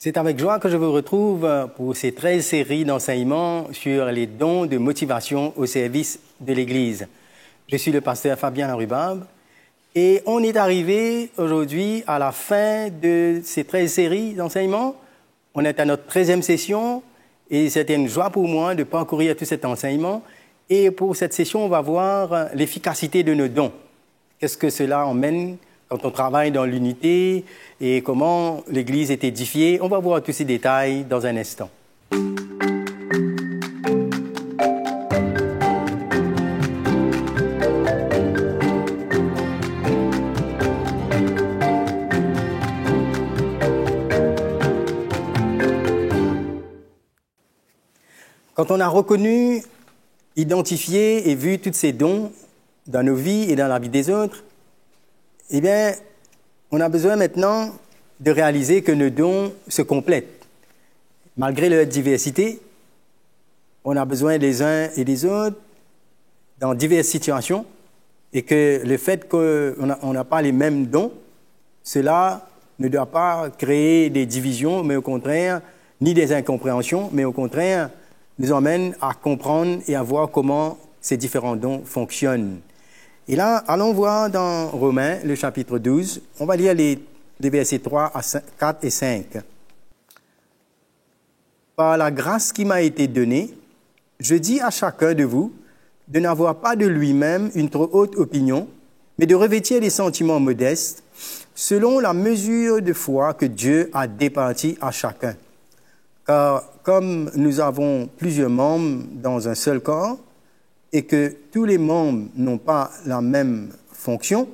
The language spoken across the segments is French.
C'est avec joie que je vous retrouve pour ces 13 séries d'enseignements sur les dons de motivation au service de l'Église. Je suis le pasteur Fabien Larubab et on est arrivé aujourd'hui à la fin de ces 13 séries d'enseignements. On est à notre 13e session et c'était une joie pour moi de parcourir tout cet enseignement. Et pour cette session, on va voir l'efficacité de nos dons. Qu'est-ce que cela emmène quand on travaille dans l'unité et comment l'Église est édifiée. On va voir tous ces détails dans un instant. Quand on a reconnu, identifié et vu tous ces dons dans nos vies et dans la vie des autres, eh bien, on a besoin maintenant de réaliser que nos dons se complètent. Malgré leur diversité, on a besoin des uns et des autres dans diverses situations et que le fait qu'on n'a pas les mêmes dons, cela ne doit pas créer des divisions, mais au contraire, ni des incompréhensions, mais au contraire, nous emmène à comprendre et à voir comment ces différents dons fonctionnent. Et là, allons voir dans Romains, le chapitre 12. On va lire les versets 3 à 4 et 5. Par la grâce qui m'a été donnée, je dis à chacun de vous de n'avoir pas de lui-même une trop haute opinion, mais de revêtir des sentiments modestes, selon la mesure de foi que Dieu a départie à chacun. Car comme nous avons plusieurs membres dans un seul corps, et que tous les membres n'ont pas la même fonction,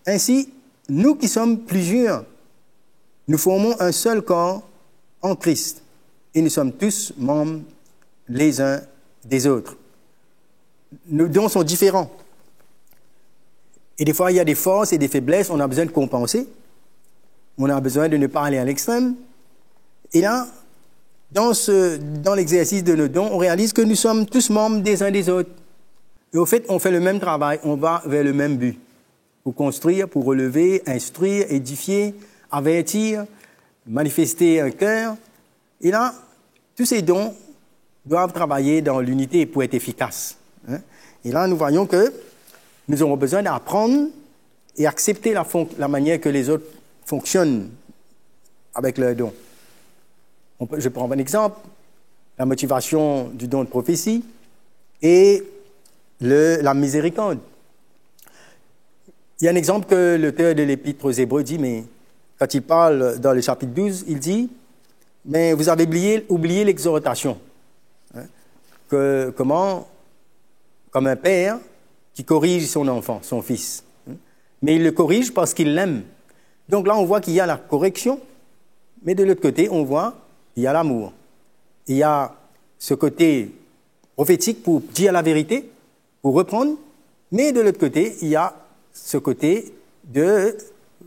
ainsi, nous qui sommes plusieurs, nous formons un seul corps en Christ, et nous sommes tous membres les uns des autres. Nos dons sont différents. Et des fois, il y a des forces et des faiblesses, on a besoin de compenser, on a besoin de ne pas aller à l'extrême. Et là, dans l'exercice de nos dons, on réalise que nous sommes tous membres des uns des autres. Et au fait, on fait le même travail, on va vers le même but. Pour construire, pour relever, instruire, édifier, avertir, manifester un cœur. Et là, tous ces dons doivent travailler dans l'unité pour être efficaces. Et là, nous voyons que nous aurons besoin d'apprendre et accepter la manière que les autres fonctionnent avec leurs dons. Je prends un exemple, la motivation du don de prophétie et la miséricorde. Il y a un exemple que l'auteur de l'Épître aux Hébreux dit, mais quand il parle dans le chapitre 12, il dit, mais vous avez oublié l'exhortation. Comment, comme un père qui corrige son enfant, son fils. Mais il le corrige parce qu'il l'aime. Donc là, on voit qu'il y a la correction, mais de l'autre côté, on voit il y a l'amour. Il y a ce côté prophétique pour dire la vérité, pour reprendre, mais de l'autre côté, il y a ce côté de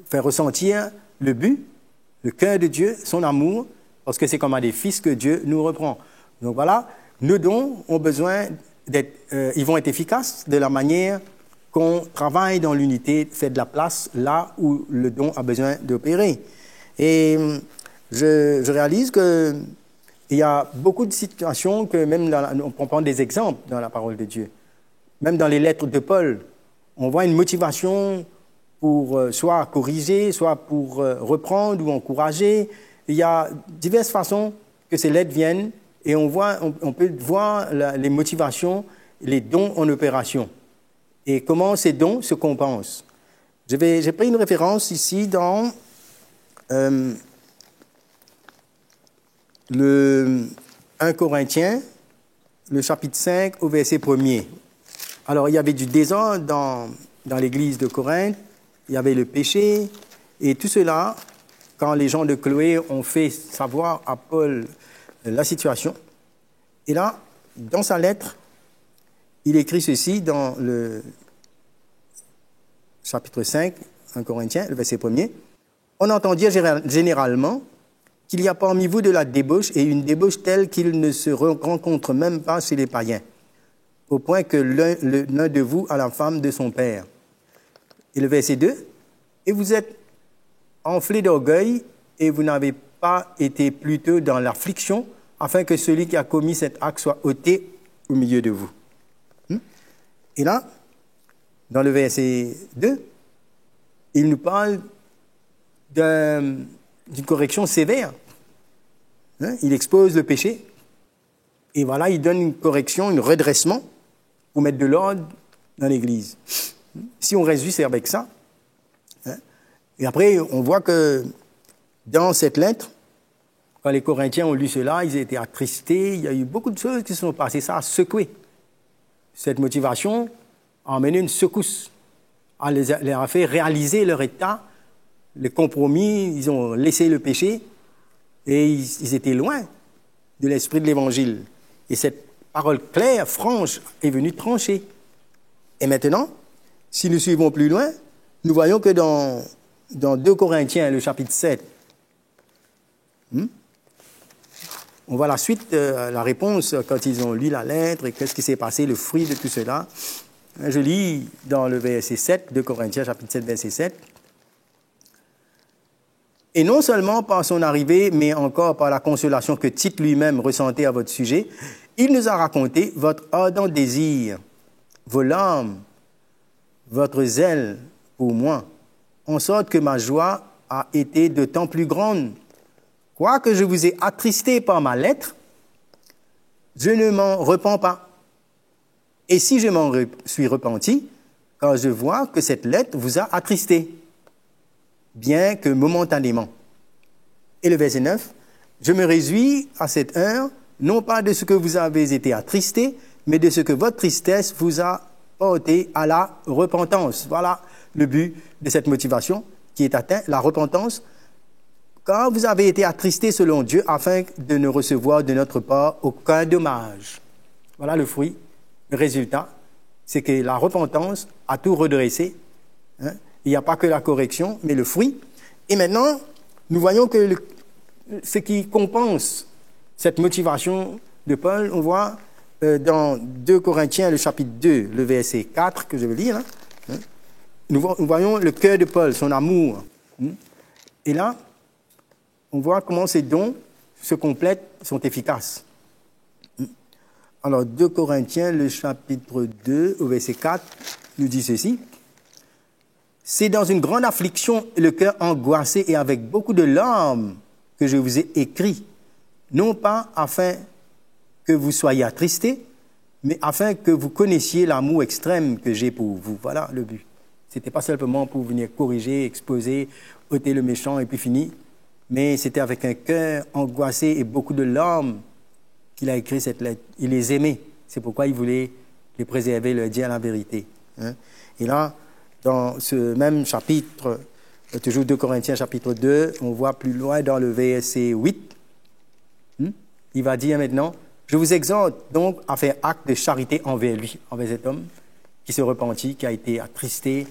faire ressentir le but, le cœur de Dieu, son amour, parce que c'est comme à des fils que Dieu nous reprend. Donc voilà, nos dons ont besoin ils vont être efficaces de la manière qu'on travaille dans l'unité, fait de la place là où le don a besoin d'opérer. Et je réalise qu'il y a beaucoup de situations que même on peut prendre des exemples dans la parole de Dieu. Même dans les lettres de Paul, on voit une motivation pour soit corriger, soit pour reprendre ou encourager. Il y a diverses façons que ces lettres viennent et on peut voir les motivations, les dons en opération et comment ces dons se compensent. J'ai pris une référence ici dans le 1 Corinthiens, le chapitre 5, au verset 1er. Alors, il y avait du désordre dans l'église de Corinthe, il y avait le péché, et tout cela, quand les gens de Chloé ont fait savoir à Paul la situation, et là, dans sa lettre, il écrit ceci dans le chapitre 5, 1 Corinthiens, le verset 1er. On entend dire généralement qu'il y a parmi vous de la débauche, et une débauche telle qu'il ne se rencontre même pas chez les païens, au point que l'un de vous a la femme de son père. Et le verset 2, et vous êtes enflés d'orgueil, et vous n'avez pas été plutôt dans l'affliction, afin que celui qui a commis cet acte soit ôté au milieu de vous. Et là, dans le verset 2, il nous parle d'une correction sévère. Il expose le péché. Et voilà, il donne une correction, un redressement pour mettre de l'ordre dans l'Église. Si on reste juste avec ça, et après, on voit que dans cette lettre, quand les Corinthiens ont lu cela, ils étaient attristés, il y a eu beaucoup de choses qui se sont passées, ça a secoué. Cette motivation a amené une secousse, leur a fait réaliser leur état, le compromis, ils ont laissé le péché, et ils étaient loin de l'esprit de l'Évangile. Et cette parole claire, franche, est venue trancher. Et maintenant, si nous suivons plus loin, nous voyons que dans 2 Corinthiens, le chapitre 7, on voit la suite, la réponse quand ils ont lu la lettre et qu'est-ce qui s'est passé, le fruit de tout cela. Je lis dans le verset 7, 2 Corinthiens, chapitre 7, verset 7. Et non seulement par son arrivée, mais encore par la consolation que Tite lui-même ressentait à votre sujet, il nous a raconté votre ardent désir, vos larmes, votre zèle pour moi, en sorte que ma joie a été d'autant plus grande. Quoique je vous ai attristé par ma lettre, je ne m'en repens pas. Et si je m'en suis repenti, quand je vois que cette lettre vous a attristé, bien que momentanément. Et le verset 9, je me réjouis à cette heure, non pas de ce que vous avez été attristé, mais de ce que votre tristesse vous a porté à la repentance. Voilà le but de cette motivation qui est atteint, la repentance. Quand vous avez été attristé selon Dieu, afin de ne recevoir de notre part aucun dommage. Voilà le fruit, le résultat, c'est que la repentance a tout redressé. Il n'y a pas que la correction, mais le fruit. Et maintenant, nous voyons que ce qui compense cette motivation de Paul, on voit dans 2 Corinthiens, le chapitre 2, le verset 4, que je vais lire. Nous voyons le cœur de Paul, son amour. Et là, on voit comment ces dons se complètent, sont efficaces. Alors, 2 Corinthiens, le chapitre 2, au verset 4, nous dit ceci. C'est dans une grande affliction, le cœur angoissé et avec beaucoup de larmes que je vous ai écrit, non pas afin que vous soyez attristés, mais afin que vous connaissiez l'amour extrême que j'ai pour vous. Voilà le but. Ce n'était pas simplement pour venir corriger, exposer, ôter le méchant et puis fini, mais c'était avec un cœur angoissé et beaucoup de larmes qu'il a écrit cette lettre. Il les aimait. C'est pourquoi il voulait les préserver, leur dire la vérité. Et là, dans ce même chapitre, toujours 2 Corinthiens chapitre 2, on voit plus loin dans le verset 8, il va dire maintenant, je vous exhorte donc à faire acte de charité envers lui, envers cet homme qui se repentit, qui a été attristé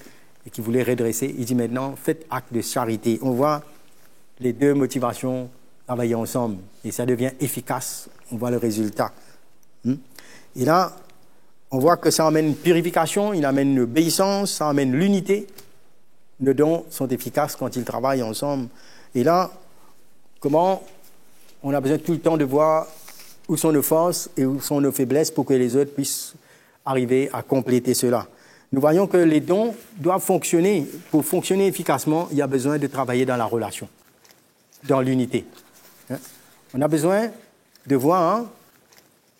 et qui voulait redresser. Il dit maintenant, faites acte de charité. On voit les deux motivations travailler ensemble et ça devient efficace. On voit le résultat. Et là, on voit que ça amène une purification, il amène une obéissance, ça amène l'unité. Nos dons sont efficaces quand ils travaillent ensemble. Et là, comment on a besoin tout le temps de voir où sont nos forces et où sont nos faiblesses pour que les autres puissent arriver à compléter cela. Nous voyons que les dons doivent fonctionner. Pour fonctionner efficacement, il y a besoin de travailler dans la relation, dans l'unité. On a besoin de voir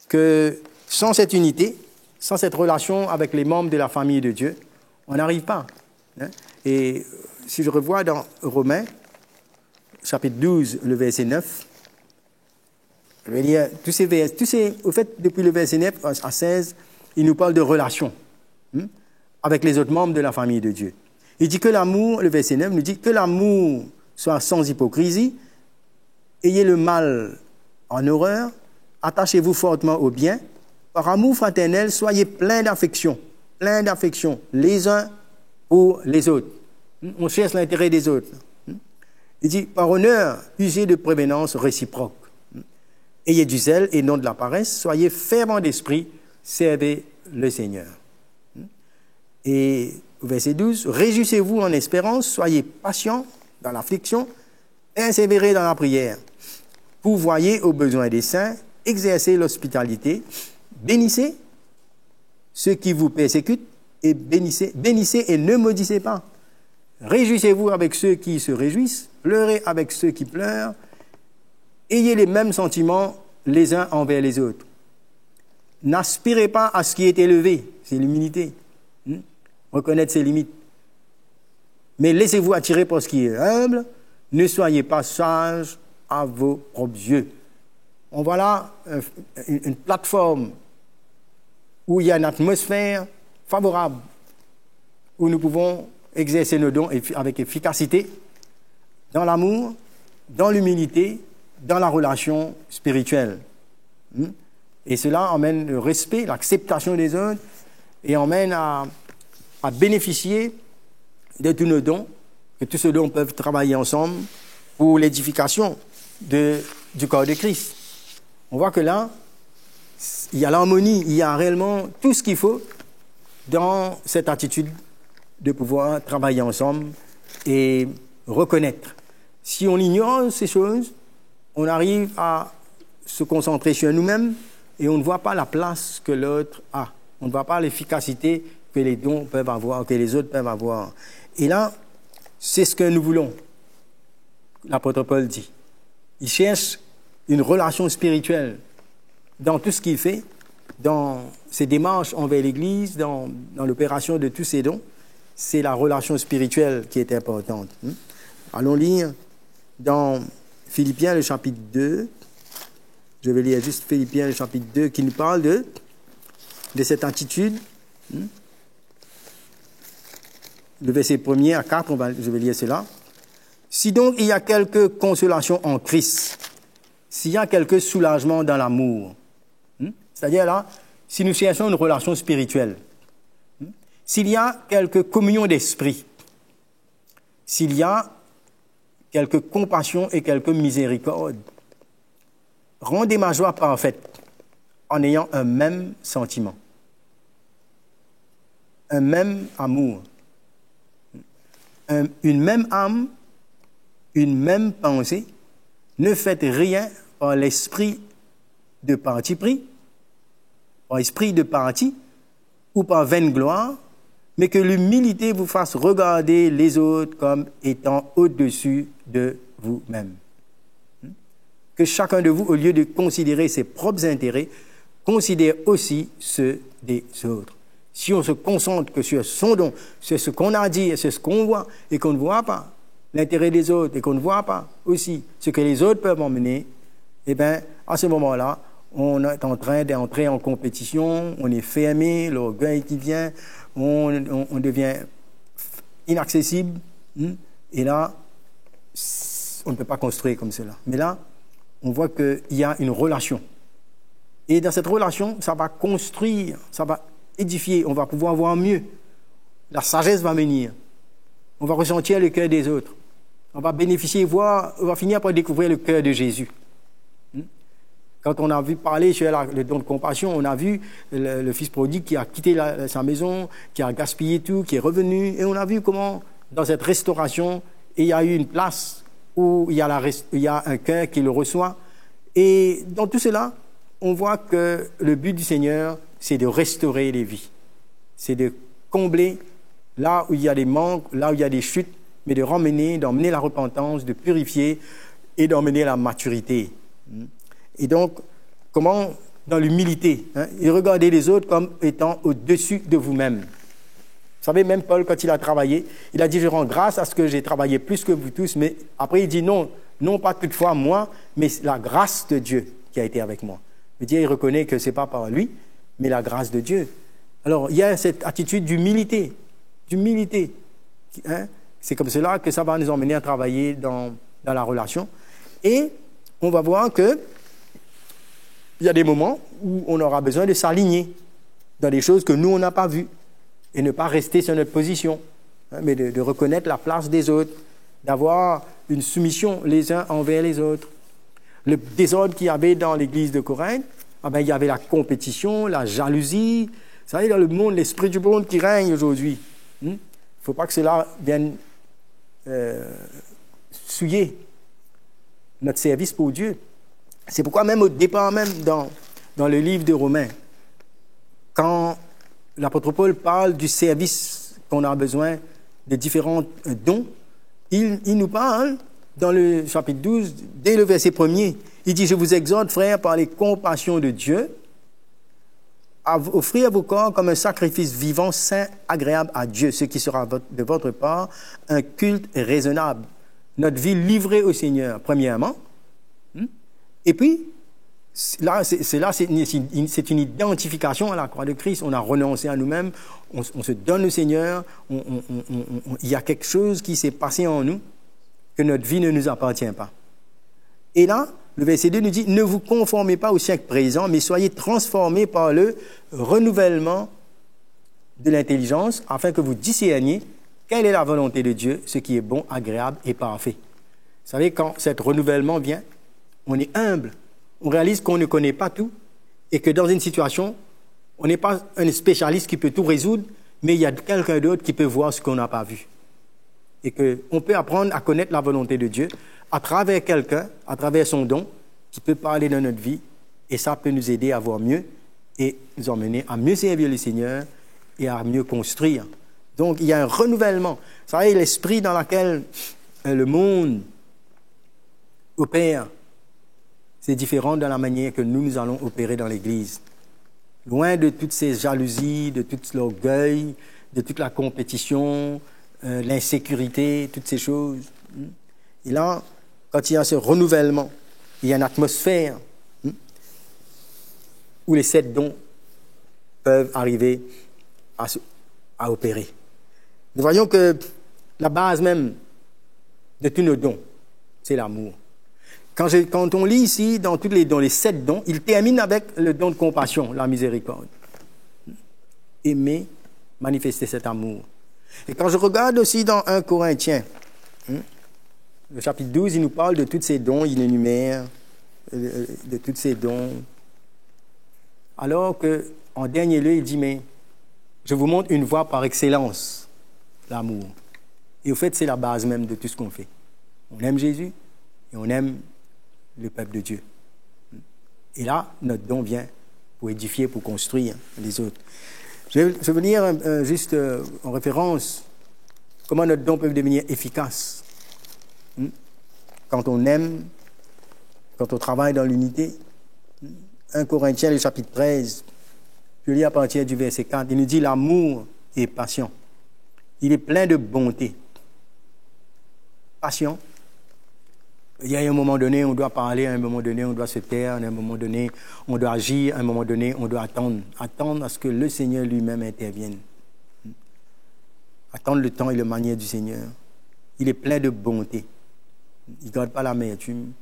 que sans cette unité, sans cette relation avec les membres de la famille de Dieu, on n'arrive pas. Et si je revois dans Romains, chapitre 12, le verset 9, je vais lire tous ces versets, au fait, depuis le verset 9 à 16, il nous parle de relation avec les autres membres de la famille de Dieu. Il dit que l'amour, le verset 9 nous dit que l'amour soit sans hypocrisie, ayez le mal en horreur, attachez-vous fortement au bien, par amour fraternel, soyez pleins d'affection, les uns pour les autres. On cherche l'intérêt des autres. Il dit, par honneur, usez de prévenance réciproque. Ayez du zèle et non de la paresse, soyez fervents d'esprit, servez le Seigneur. Et au verset 12, réjouissez-vous en espérance, soyez patients dans l'affliction, persévérez dans la prière, pourvoyez aux besoins des saints, exercez l'hospitalité, bénissez ceux qui vous persécutent et bénissez et ne maudissez pas. Réjouissez-vous avec ceux qui se réjouissent, pleurez avec ceux qui pleurent, ayez les mêmes sentiments les uns envers les autres. N'aspirez pas à ce qui est élevé, c'est l'humilité, reconnaître ses limites. Mais laissez-vous attirer par ce qui est humble, ne soyez pas sages à vos propres yeux. On voit là une plateforme où il y a une atmosphère favorable, où nous pouvons exercer nos dons avec efficacité, dans l'amour, dans l'humilité, dans la relation spirituelle. Et cela emmène le respect, l'acceptation des autres, et emmène à bénéficier de tous nos dons, que tous ces dons peuvent travailler ensemble pour l'édification du corps de Christ. On voit que là, il y a l'harmonie, il y a réellement tout ce qu'il faut dans cette attitude de pouvoir travailler ensemble et reconnaître. Si on ignore ces choses, on arrive à se concentrer sur nous-mêmes et on ne voit pas la place que l'autre a. On ne voit pas l'efficacité que les dons peuvent avoir, que les autres peuvent avoir. Et là, c'est ce que nous voulons. L'apôtre Paul dit. Il cherche une relation spirituelle dans tout ce qu'il fait, dans ses démarches envers l'Église, dans l'opération de tous ses dons. C'est la relation spirituelle qui est importante. Allons lire dans Philippiens, le chapitre 2. Je vais lire juste Philippiens, le chapitre 2, qui nous parle de cette attitude. Le verset 1er à 4, je vais lire cela. Si donc il y a quelque consolation en Christ, s'il y a quelque soulagement dans l'amour, c'est-à-dire là, si nous cherchons une relation spirituelle, s'il y a quelque communion d'esprit, s'il y a quelque compassion et quelque miséricorde, rendez ma joie parfaite en ayant un même sentiment, un même amour, une même âme, une même pensée. Ne faites rien par l'esprit de parti pris, par esprit de parti ou par vaine gloire, mais que l'humilité vous fasse regarder les autres comme étant au-dessus de vous-même. Que chacun de vous, au lieu de considérer ses propres intérêts, considère aussi ceux des autres. Si on se concentre que sur son don, sur ce qu'on a dit et sur ce qu'on voit, et qu'on ne voit pas l'intérêt des autres, et qu'on ne voit pas aussi ce que les autres peuvent emmener, eh bien, à ce moment-là, on est en train d'entrer en compétition, on est fermé, l'orgueil qui vient, on devient inaccessible, et là, on ne peut pas construire comme cela. Mais là, on voit qu'il y a une relation. Et dans cette relation, ça va construire, ça va édifier, on va pouvoir voir mieux. La sagesse va venir. On va ressentir le cœur des autres. On va bénéficier, voir, on va finir par découvrir le cœur de Jésus. Quand on a vu parler sur le don de compassion, on a vu le fils prodigue qui a quitté sa maison, qui a gaspillé tout, qui est revenu, et on a vu comment, dans cette restauration, il y a eu une place où il y a un cœur qui le reçoit. Et dans tout cela, on voit que le but du Seigneur, c'est de restaurer les vies. C'est de combler là où il y a des manques, là où il y a des chutes, mais d'emmener la repentance, de purifier et d'emmener la maturité. Et donc, comment, dans l'humilité, et regarder les autres comme étant au-dessus de vous-même. Vous savez, même Paul, quand il a travaillé, il a dit, je rends grâce à ce que j'ai travaillé plus que vous tous, mais après il dit, non pas toutefois moi, mais la grâce de Dieu qui a été avec moi. Mais Dieu, il reconnaît que ce n'est pas par lui, mais la grâce de Dieu. Alors, il y a cette attitude d'humilité. C'est comme cela que ça va nous emmener à travailler dans la relation. Et on va voir que il y a des moments où on aura besoin de s'aligner dans des choses que nous, on n'a pas vues, et ne pas rester sur notre position, mais de reconnaître la place des autres, d'avoir une soumission les uns envers les autres. Le désordre qu'il y avait dans l'église de Corinthe, il y avait la compétition, la jalousie. Vous savez, dans le monde, l'esprit du monde qui règne aujourd'hui. Il ne faut pas que cela vienne souiller notre service pour Dieu. C'est pourquoi même au départ, même dans le livre de Romains, quand l'apôtre Paul parle du service qu'on a besoin de différents dons, il nous parle dans le chapitre 12, dès le verset 1er, il dit « Je vous exhorte, frères, par les compassions de Dieu, à offrir vos corps comme un sacrifice vivant, saint, agréable à Dieu, ce qui sera de votre part un culte raisonnable. » Notre vie livrée au Seigneur, premièrement. Et puis, c'est une identification à la croix de Christ. On a renoncé à nous-mêmes, on se donne au Seigneur, il y a quelque chose qui s'est passé en nous, que notre vie ne nous appartient pas. Et là, le verset 2 nous dit « Ne vous conformez pas au siècle présent, mais soyez transformés par le renouvellement de l'intelligence, afin que vous discerniez quelle est la volonté de Dieu, ce qui est bon, agréable et parfait. » Vous savez, quand cet renouvellement vient, on est humble, on réalise qu'on ne connaît pas tout et que dans une situation, on n'est pas un spécialiste qui peut tout résoudre, mais il y a quelqu'un d'autre qui peut voir ce qu'on n'a pas vu. Et qu'on peut apprendre à connaître la volonté de Dieu à travers quelqu'un, à travers son don, qui peut parler dans notre vie, et ça peut nous aider à voir mieux et nous emmener à mieux servir le Seigneur et à mieux construire. Donc, il y a un renouvellement. Vous savez, l'esprit dans lequel le monde opère, c'est différent de la manière que nous allons opérer dans l'Église. Loin de toutes ces jalousies, de tout l'orgueil, de toute la compétition, l'insécurité, toutes ces choses. Et là, quand il y a ce renouvellement, il y a une atmosphère où les 7 dons peuvent arriver à opérer. Nous voyons que la base même de tous nos dons, c'est l'amour. Quand on lit ici, dans tous les dons, les 7 dons, il termine avec le don de compassion, la miséricorde. Aimer, manifester cet amour. Et quand je regarde aussi dans 1 Corinthiens, le chapitre 12, il nous parle de tous ces dons, il énumère de tous ces dons. Alors qu'en dernier lieu, il dit, mais je vous montre une voie par excellence, l'amour. Et au fait, c'est la base même de tout ce qu'on fait. On aime Jésus et on aime le peuple de Dieu. Et là, notre don vient pour édifier, pour construire les autres. Je vais lire juste en référence comment notre don peut devenir efficace. Quand on aime, quand on travaille dans l'unité. 1 Corinthiens, le chapitre 13, je lis à partir du verset 4, il nous dit « L'amour est patient. Il est plein de bonté. » Patient. Il y a un moment donné, on doit parler, à un moment donné, on doit se taire, à un moment donné, on doit agir, à un moment donné, on doit attendre. Attendre à ce que le Seigneur lui-même intervienne. Attendre le temps et la manière du Seigneur. Il est plein de bonté. Il ne garde pas l'amertume.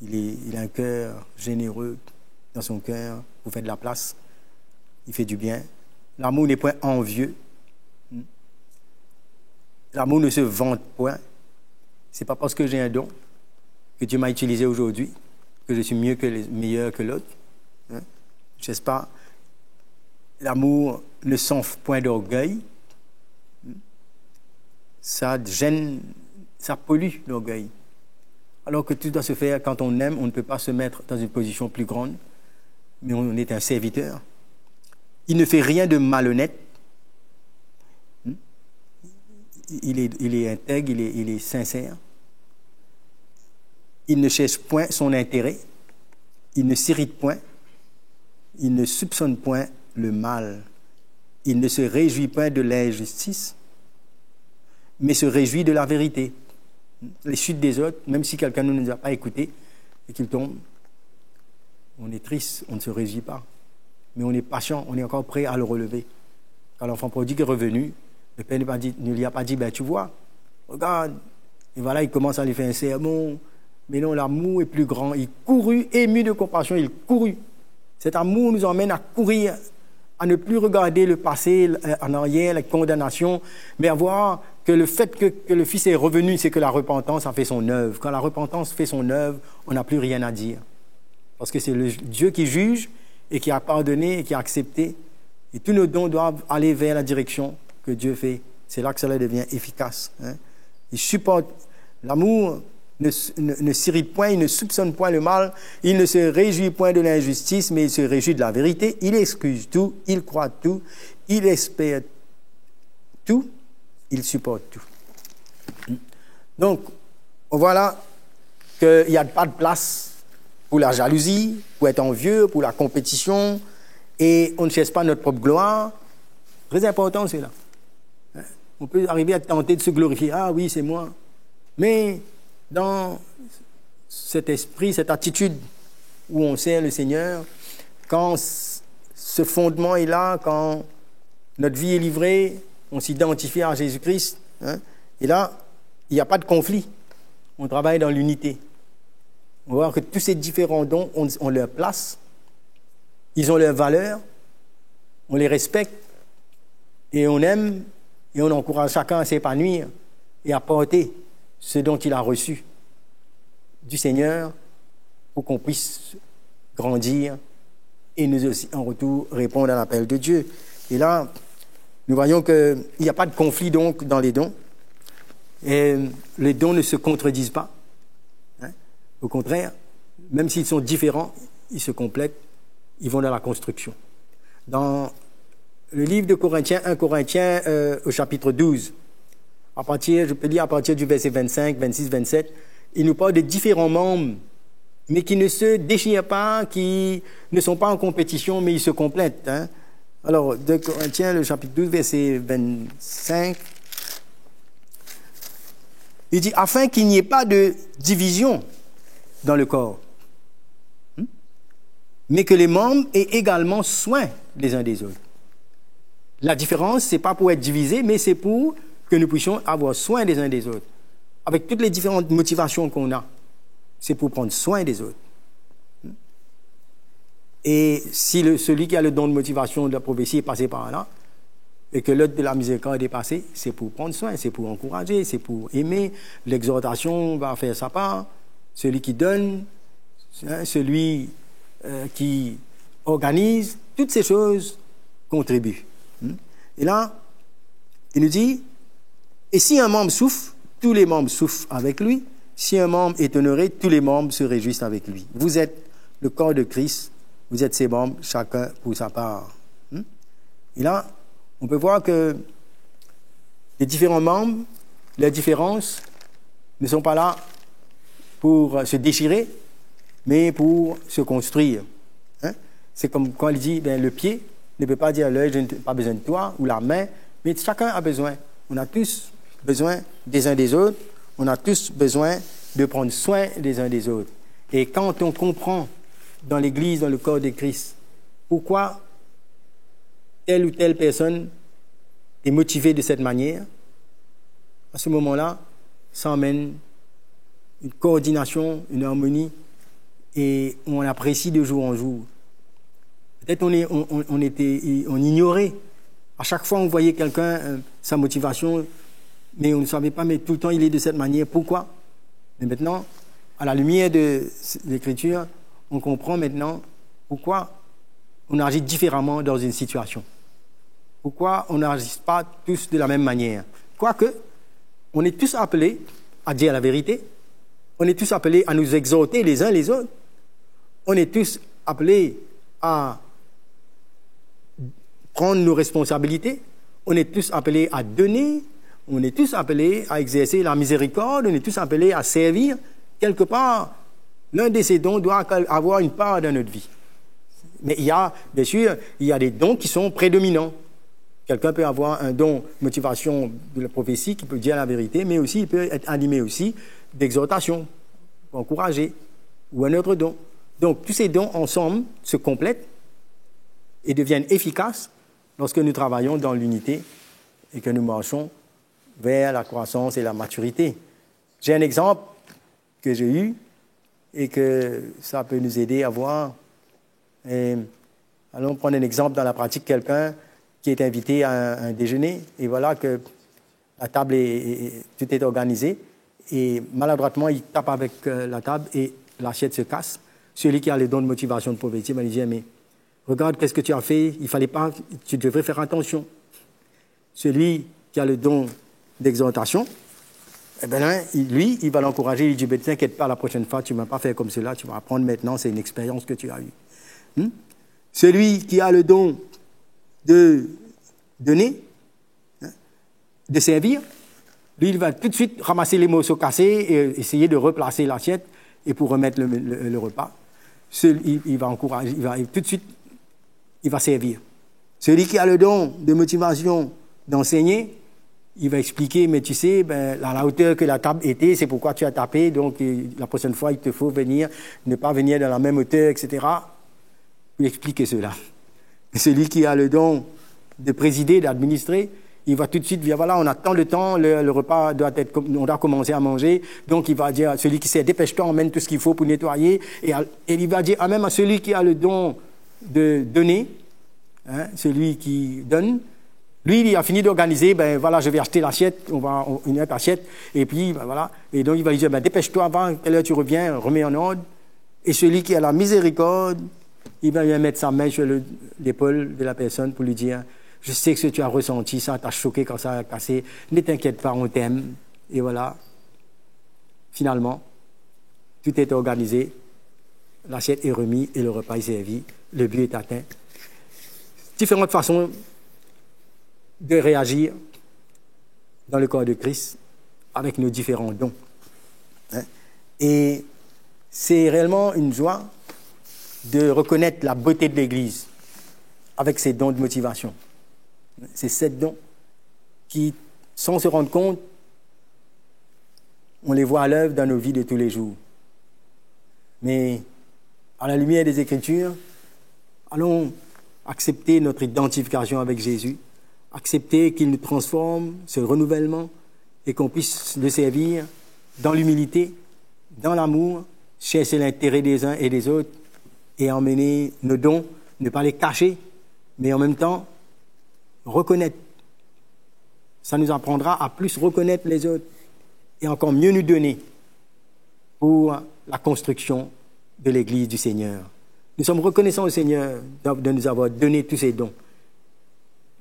Il a un cœur généreux dans son cœur pour faire de la place. Il fait du bien. L'amour n'est point envieux. L'amour ne se vante point. Ce n'est pas parce que j'ai un don que Dieu m'a utilisé aujourd'hui que je suis meilleur que l'autre. Je ne sais pas. L'amour ne s'enfle point d'orgueil. Ça gêne, ça pollue l'orgueil. Alors que tout doit se faire quand on aime, on ne peut pas se mettre dans une position plus grande, mais on est un serviteur. Il ne fait rien de malhonnête. Il est intègre, il est sincère. Il ne cherche point son intérêt. Il ne s'irrite point. Il ne soupçonne point le mal. Il ne se réjouit point de l'injustice, mais se réjouit de la vérité. Les chutes des autres, même si quelqu'un ne nous a pas écoutés et qu'il tombe, on est triste, on ne se réjouit pas. Mais on est patient, on est encore prêt à le relever. Quand l'enfant prodigue est revenu, le père ne lui a pas dit, ben tu vois, regarde. Et voilà, il commence à lui faire un sermon. Mais non, l'amour est plus grand. Il courut, ému de compassion, il courut. Cet amour nous emmène à courir, à ne plus regarder le passé en arrière, la condamnation, mais à voir que le fait que le Fils est revenu, c'est que la repentance a fait son œuvre. Quand la repentance fait son œuvre, on n'a plus rien à dire. Parce que c'est le Dieu qui juge et qui a pardonné et qui a accepté. Et tous nos dons doivent aller vers la direction que Dieu fait. C'est là que cela devient efficace. Il supporte. L'amour ne s'irrite point, il ne soupçonne point le mal, il ne se réjouit point de l'injustice, mais il se réjouit de la vérité. Il excuse tout, il croit tout, il espère tout, il supporte tout. Donc, on voit là qu'il n'y a pas de place pour la jalousie, pour être envieux, pour la compétition, et on ne cherche pas notre propre gloire. Très important, c'est là. On peut arriver à tenter de se glorifier. Ah oui, c'est moi. Mais dans cet esprit, cette attitude où on sert le Seigneur, quand ce fondement est là, quand notre vie est livrée, on s'identifie à Jésus-Christ, et là, il n'y a pas de conflit. On travaille dans l'unité. On va voir que tous ces différents dons ont leur place, ils ont leur valeur, on les respecte, et on aime, et on encourage chacun à s'épanouir et à porter ce dont il a reçu du Seigneur pour qu'on puisse grandir et nous aussi, en retour, répondre à l'appel de Dieu. Et là, nous voyons qu'il n'y a pas de conflit donc dans les dons. Et les dons ne se contredisent pas. Au contraire, même s'ils sont différents, ils se complètent, ils vont dans la construction. Dans le livre de Corinthiens, 1 Corinthiens au chapitre 12, je peux lire à partir du verset 25, 26, 27, il nous parle de différents membres, mais qui ne se déchirent pas, qui ne sont pas en compétition, mais ils se complètent. Alors, 2 Corinthiens, le chapitre 12, verset 25, il dit, afin qu'il n'y ait pas de division dans le corps, mais que les membres aient également soin les uns des autres. La différence, c'est pas pour être divisé, mais c'est pour que nous puissions avoir soin les uns des autres. Avec toutes les différentes motivations qu'on a, c'est pour prendre soin des autres. Et si celui qui a le don de motivation de la prophétie est passé par là, et que l'autre de la miséricorde est passé, c'est pour prendre soin, c'est pour encourager, c'est pour aimer. L'exhortation va faire sa part. Celui qui donne, celui qui organise, toutes ces choses contribuent. Et là, il nous dit, et si un membre souffre, tous les membres souffrent avec lui. Si un membre est honoré, tous les membres se réjouissent avec lui. Vous êtes le corps de Christ, vous êtes ses membres, chacun pour sa part. Et là, on peut voir que les différents membres, leurs différences ne sont pas là pour se déchirer, mais pour se construire. C'est comme quand il dit, le pied ne peut pas dire à l'œil, je n'ai pas besoin de toi, ou la main, mais chacun a besoin. On a tous besoin des uns des autres, on a tous besoin de prendre soin des uns des autres. Et quand on comprend dans l'Église, dans le corps de Christ, pourquoi telle ou telle personne est motivée de cette manière, à ce moment-là, ça emmène une coordination, une harmonie, et on apprécie de jour en jour. Peut-être on ignorait. À chaque fois, on voyait quelqu'un, sa motivation, mais on ne savait pas, mais tout le temps, il est de cette manière. Pourquoi? Mais maintenant, à la lumière de l'Écriture, on comprend maintenant pourquoi on agit différemment dans une situation. Pourquoi on n'agit pas tous de la même manière. Quoique, on est tous appelés à dire la vérité. On est tous appelés à nous exhorter les uns les autres. On est tous appelés à prendre nos responsabilités. On est tous appelés à donner. On est tous appelés à exercer la miséricorde. On est tous appelés à servir. Quelque part, l'un de ces dons doit avoir une part dans notre vie. Mais bien sûr, il y a des dons qui sont prédominants. Quelqu'un peut avoir un don motivation de la prophétie qui peut dire la vérité, mais aussi il peut être animé aussi d'exhortation, pour encourager, ou un autre don. Donc, tous ces dons ensemble se complètent et deviennent efficaces lorsque nous travaillons dans l'unité et que nous marchons vers la croissance et la maturité. J'ai un exemple que j'ai eu et que ça peut nous aider à voir. Et allons prendre un exemple dans la pratique, quelqu'un qui est invité à un déjeuner, et voilà que la table tout est organisé, et maladroitement, il tape avec la table et l'assiette se casse. Celui qui a les dons de motivation de prophétie va lui dire, mais regarde, qu'est-ce que tu as fait? Il fallait pas, tu devrais faire attention. Celui qui a le don d'exhortation Eh bien là, lui, il va l'encourager, il dit, ben, t'inquiète pas, la prochaine fois, tu ne vas pas faire comme cela, tu vas apprendre maintenant, c'est une expérience que tu as eue. Celui qui a le don de donner, de servir, lui, il va tout de suite ramasser les morceaux cassés et essayer de replacer l'assiette et pour remettre le repas. Il va encourager, tout de suite, il va servir. Celui qui a le don de motivation d'enseigner, il va expliquer, mais tu sais, à la hauteur que la table était, c'est pourquoi tu as tapé, donc la prochaine fois, il te faut ne pas venir dans la même hauteur, etc. Il expliquer cela. Celui qui a le don de présider, d'administrer, il va tout de suite dire, voilà, on a tant de temps, le repas on doit commencer à manger, donc il va dire à celui qui sait, dépêche-toi, emmène tout ce qu'il faut pour nettoyer, et il va dire même à celui qui a le don de donner, celui qui donne, lui, il a fini d'organiser, voilà, je vais acheter l'assiette, une autre assiette, et puis, voilà, et donc il va dire, dépêche-toi avant, quelle heure tu reviens, remets en ordre, et celui qui a la miséricorde, il va bien mettre sa main sur l'épaule de la personne pour lui dire, je sais que ce que tu as ressenti, ça t'a choqué quand ça a cassé, ne t'inquiète pas, on t'aime, et voilà, finalement, tout est organisé, l'assiette est remise et le repas est servi, le but est atteint. Différentes façons de réagir dans le corps de Christ avec nos différents dons. Et c'est réellement une joie de reconnaître la beauté de l'Église avec ses dons de motivation. C'est ces dons qui, sans se rendre compte, on les voit à l'œuvre dans nos vies de tous les jours. Mais à la lumière des Écritures, allons accepter notre identification avec Jésus, accepter qu'il nous transforme, ce renouvellement, et qu'on puisse le servir dans l'humilité, dans l'amour, chercher l'intérêt des uns et des autres, et emmener nos dons, ne pas les cacher, mais en même temps, reconnaître. Ça nous apprendra à plus reconnaître les autres et encore mieux nous donner pour la construction de l'Église du Seigneur. Nous sommes reconnaissants au Seigneur de nous avoir donné tous ces dons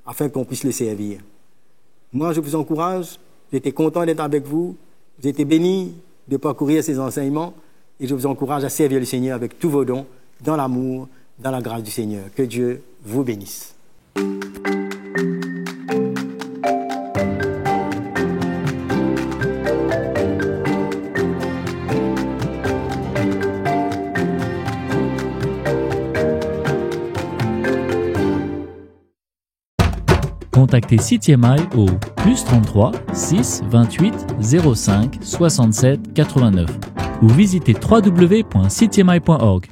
afin qu'on puisse le servir. Moi, je vous encourage, j'étais content d'être avec vous, j'ai été béni de parcourir ces enseignements et je vous encourage à servir le Seigneur avec tous vos dons, dans l'amour, dans la grâce du Seigneur. Que Dieu vous bénisse. Contactez CityMI au +33 6 28 05 67 89 ou visitez www.citymi.org.